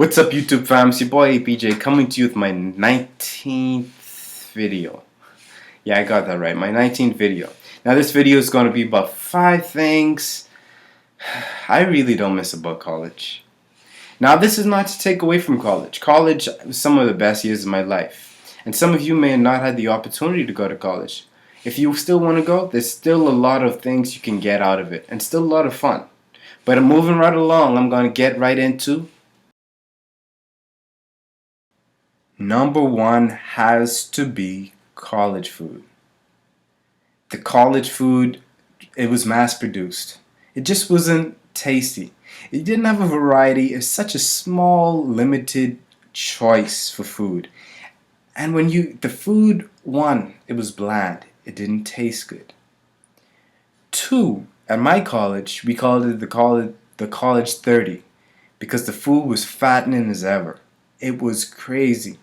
What's up, YouTube fam? It's your boy APJ coming to you with my 19th video. Yeah, I got that right. My 19th video. Now, this video is going to be about 5 things I really don't miss about college. Now, this is not to take away from college. College was some of the best years of my life. And some of you may have not had the opportunity to go to college. If you still want to go, there's still a lot of things you can get out of it. And still a lot of fun. But I'm moving right along. I'm going to get right into number one has to be college food. The college food, it was mass produced. It just wasn't tasty. It didn't have a variety. It's such a small, limited choice for food. And when the food, one, it was bland. It didn't taste good. Two, at my college, we called it the college 30 because the food was fattening as ever. It was crazy.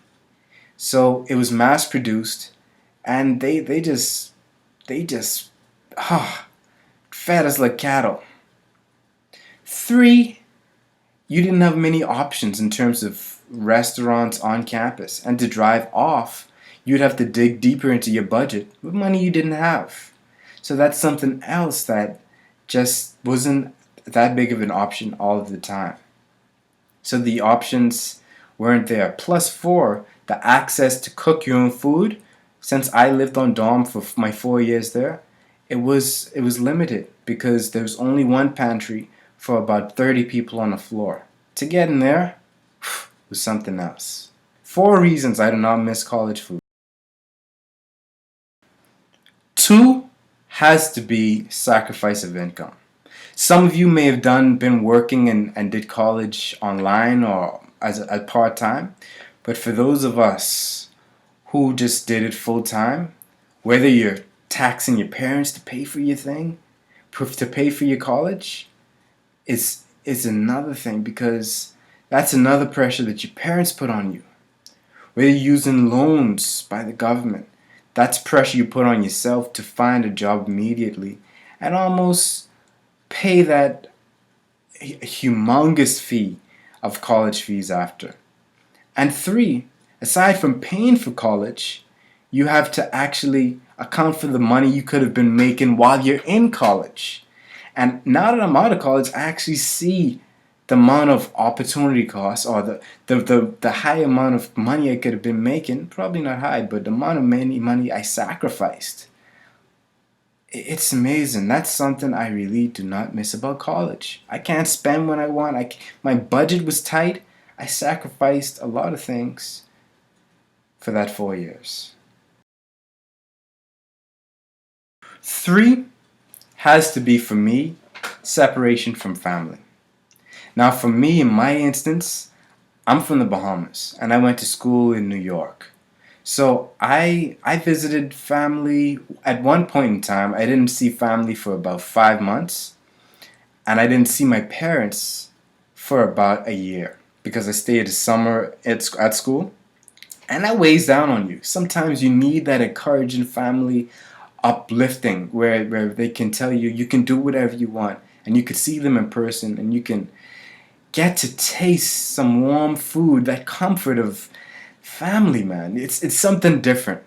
So it was mass produced, and they just fed us like cattle. Three, you didn't have many options in terms of restaurants on campus, and to drive off, you'd have to dig deeper into your budget with money you didn't have. So that's something else that just wasn't that big of an option all of the time. So the options weren't there. Plus four, the access to cook your own food. Since I lived on dorm for my 4 years there, it was limited because there was only one pantry for about 30 people on the floor. To get in there was something else. 4 reasons I do not miss college food. 2 has to be sacrifice of income. Some of you may have been working and did college online or as part-time. But for those of us who just did it full-time, whether you're taxing your parents to pay for your thing, to pay for your college, it's another thing because that's another pressure that your parents put on you. Whether you're using loans by the government, that's pressure you put on yourself to find a job immediately and almost pay that humongous fee of college fees after. And 3, aside from paying for college, you have to actually account for the money you could have been making while you're in college. And now that I'm out of college, I actually see the amount of opportunity costs or the high amount of money I could have been making, probably not high, but the amount of money I sacrificed. It's amazing. That's something I really do not miss about college. I can't spend when I want. My budget was tight. I sacrificed a lot of things for that 4 years. 3 has to be, for me, separation from family. Now, for me, in my instance, I'm from the Bahamas, and I went to school in New York. So I visited family at one point in time. I didn't see family for about 5 months, and I didn't see my parents for about a year because I stayed a summer at school, and that weighs down on you. Sometimes you need that encouraging family uplifting where they can tell you you can do whatever you want, and you can see them in person, and you can get to taste some warm food, that comfort of family, man. It's something different.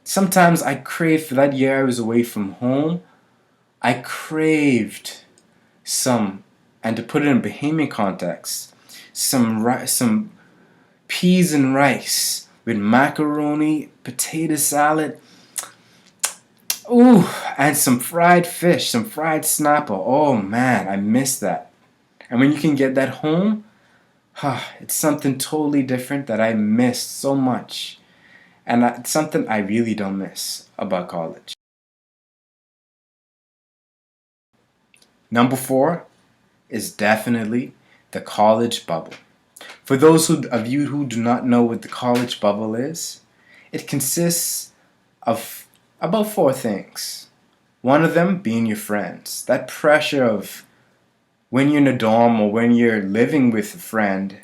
Sometimes I crave, for that year I was away from home, I craved some, and to put it in Bahamian context, some peas and rice with macaroni, potato salad, ooh, and some fried fish, some fried snapper. Oh man, I miss that. And when you can get that home, it's something totally different that I missed so much. And it's something I really don't miss about college. Number 4 is definitely the college bubble. For those of you who do not know what the college bubble is, it consists of about 4 things. One of them being your friends. That pressure of when you're in a dorm or when you're living with a friend,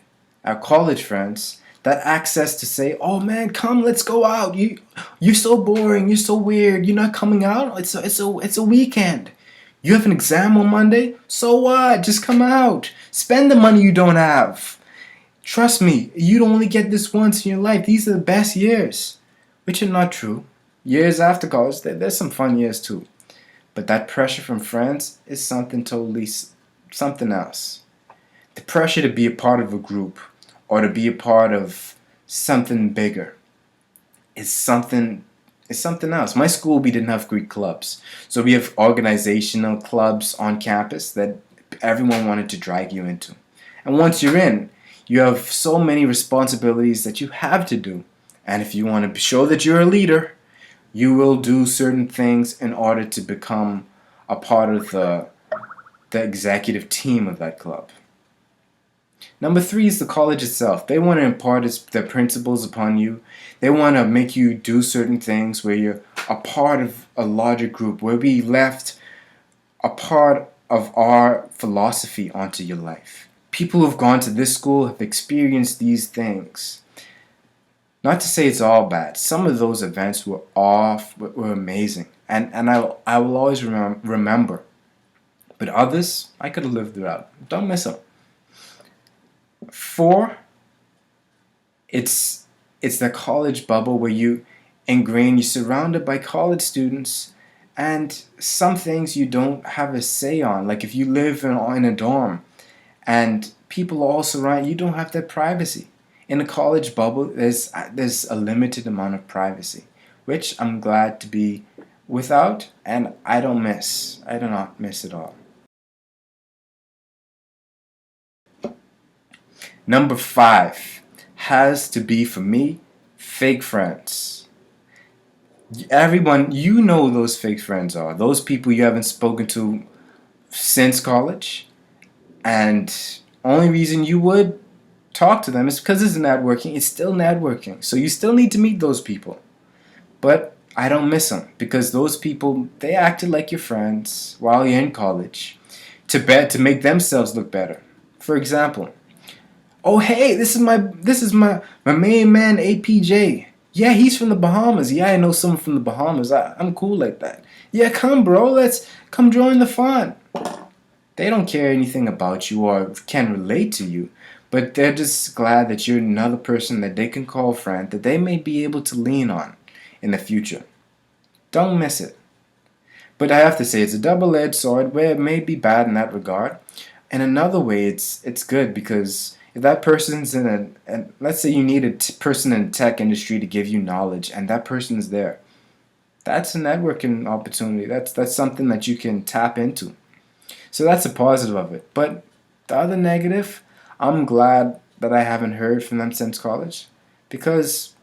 our college friends, that access to say, oh man, come, let's go out. You're so boring, you're so weird, you're not coming out. It's a weekend. You have an exam on Monday? So what? Just come out. Spend the money you don't have. Trust me, you'd only get this once in your life. These are the best years. Which are not true. Years after college, there's some fun years too. But that pressure from friends is something totally something else. The pressure to be a part of a group or to be a part of something bigger is something else. My school, we didn't have Greek clubs. So we have organizational clubs on campus that everyone wanted to drag you into. And once you're in, you have so many responsibilities that you have to do. And if you want to show that you're a leader, you will do certain things in order to become a part of the executive team of that club. Number three is the college itself. They want to impart their principles upon you. They want to make you do certain things where you're a part of a larger group, where we left a part of our philosophy onto your life. People who've gone to this school have experienced these things. Not to say it's all bad. Some of those events were amazing, and I will always remember. But others, I could have lived without. Don't miss them. Four, it's the college bubble where you're surrounded by college students, and some things you don't have a say on. Like if you live in a dorm, and people all surround you, don't have that privacy. In a college bubble, there's a limited amount of privacy, which I'm glad to be without, and I don't miss. I do not miss at all. Number five has to be for me fake friends. Everyone, you know those fake friends are. Those people you haven't spoken to since college. And only reason you would talk to them is because it's networking. It's still networking. So you still need to meet those people. But I don't miss them because those people, they acted like your friends while you're in college to make themselves look better. For example, oh hey, this is my main man APJ. Yeah, he's from the Bahamas. Yeah, I know someone from the Bahamas. I'm cool like that. Yeah, come bro, let's come join the fun. They don't care anything about you or can relate to you, but they're just glad that you're another person that they can call friend, that they may be able to lean on in the future. Don't miss it. But I have to say, it's a double-edged sword where it may be bad in that regard. In another way, it's good because if that person's and let's say you need a person in the tech industry to give you knowledge, and that person is there, that's a networking opportunity. That's something that you can tap into. So that's a positive of it. But the other negative, I'm glad that I haven't heard from them since college because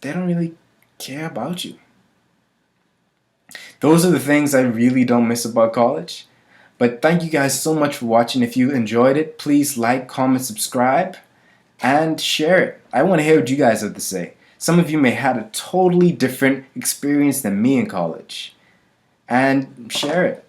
they don't really care about you. Those are the things I really don't miss about college. But thank you guys so much for watching. If you enjoyed it, please like, comment, subscribe, and share it. I want to hear what you guys have to say. Some of you may have had a totally different experience than me in college. And share it.